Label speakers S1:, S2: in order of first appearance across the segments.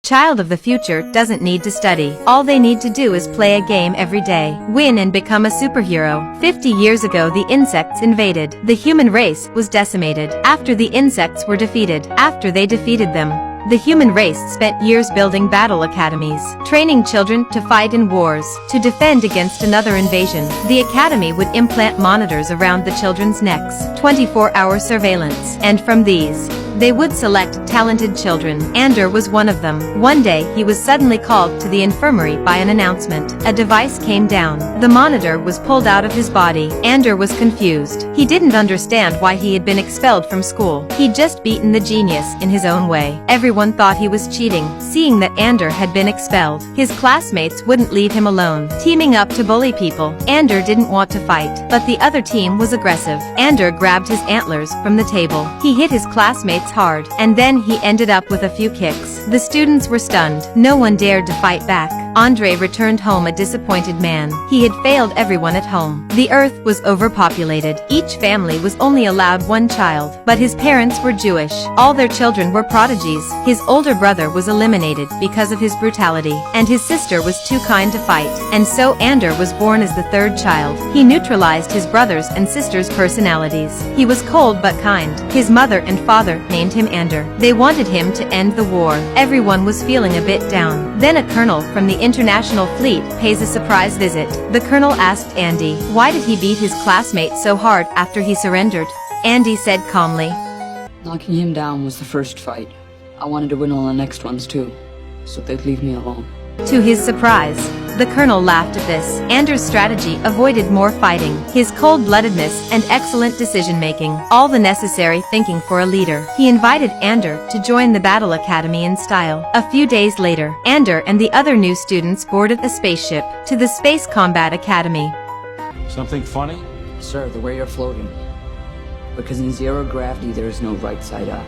S1: child of the future doesn't need to study. All they need to do is play a game every day, win and become a superhero. 50 years ago the insects invaded. The human race was decimated. After the insects were defeated, after they defeated them, the human race spent years building battle academies, training children to fight in wars, to defend against another invasion. The academy would implant monitors around the children's necks, 24-hour surveillance, and from these, they would select talented children. F.N.A.W.S was one of them. One day he was suddenly called to the infirmary by an announcement. A device came down. The monitor was pulled out of his body. F.N.A.W.S was confused. He didn't understand why he had been expelled from school. He'd just beaten the genius in his own way. Everyone thought he was cheating, seeing that F.N.A.W.S had been expelled. His classmates wouldn't leave him alone, teaming up to bully people. F.N.A.W.S didn't want to fight, but the other team was aggressive. F.N.A.W.S grabbed his antlers from the table. He hit his classmates hard, and then he ended up with a few kicks. The students were stunned. No one dared to fight back. Andre returned home a disappointed man. He had failed everyone at home. The earth was overpopulated. Each family was only allowed one child, but his parents were Jewish. All their children were prodigies. His older brother was eliminated because of his brutality, and his sister was too kind to fight. And so F.N.A.W.S was born as the third child. He neutralized his brothers and sisters' personalities. He was cold but kind. His mother and father named him F.N.A.W.S. They wanted him to end the war. Everyone was feeling a bit down. Then a colonel from the International Fleet pays a surprise visit. The colonel asked Andy, why did he beat his classmate so hard after he surrendered? Andy said calmly,
S2: knocking him down was the first fight. I wanted to win all the next ones too, so they'd leave me alone.
S1: To his surprise, the colonel laughed at this. F.N.A.W.S strategy avoided more fighting. His cold-bloodedness and excellent decision-making, all the necessary thinking for a leader. He invited F.N.A.W.S to join the Battle Academy in style. A few days later, F.N.A.W.S and the other new students boarded a spaceship to the Space Combat Academy.
S3: Something funny?
S2: Sir, the way you're floating. Because in zero gravity there is no right side up.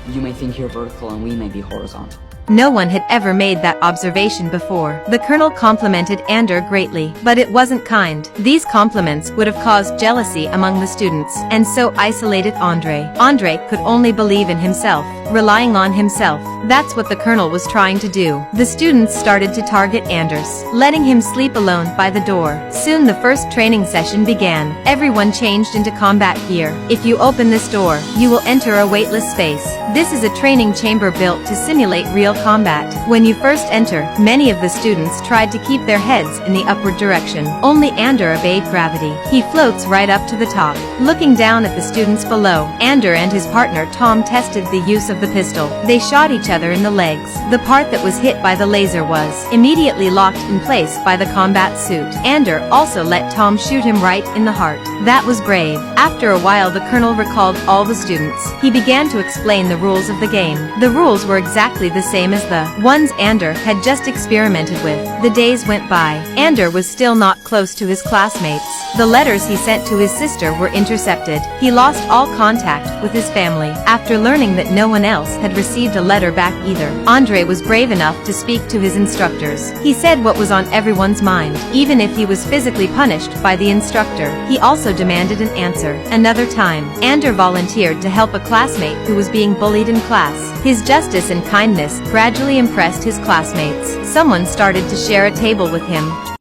S2: You may think you're vertical and we may be horizontal.
S1: No one had ever made that observation before. The colonel complimented F.N.A.W.S greatly, but it wasn't kind. These compliments would have caused jealousy among the students, and so isolated Andre. Andre could only believe in himself, relying on himself. That's what the colonel was trying to do. The students started to target F.N.A.W.S, letting him sleep alone by the door. Soon the first training session began. Everyone changed into combat gear. If you open this door, you will enter a weightless space. This is a training chamber built to simulate real combat. When you first enter, many of the students tried to keep their heads in the upward direction. Only F.N.A.W.S obeyed gravity. He floats right up to the top. Looking down at the students below, F.N.A.W.S and his partner Tom tested the use of the pistol. They shot each other in the legs. The part that was hit by the laser was immediately locked in place by the combat suit. F.N.A.W.S also let Tom shoot him right in the heart. That was brave. After a while the colonel recalled all the students. He began to explain the rules of the game. The rules were exactly the same as the ones F.N.A.W.S had just experimented with. The days went by. F.N.A.W.S was still not close to his classmates. The letters he sent to his sister were intercepted. He lost all contact with his family. After learning that no one else had received a letter back either, Andre was brave enough to speak to his instructors. He said what was on everyone's mind, even if he was physically punished by the instructor. He also demanded an answer. Another time, F.N.A.W.S volunteered to help a classmate who was being bullied in class. His justice and kindness gradually impressed his classmates. Someone started to share a table with him.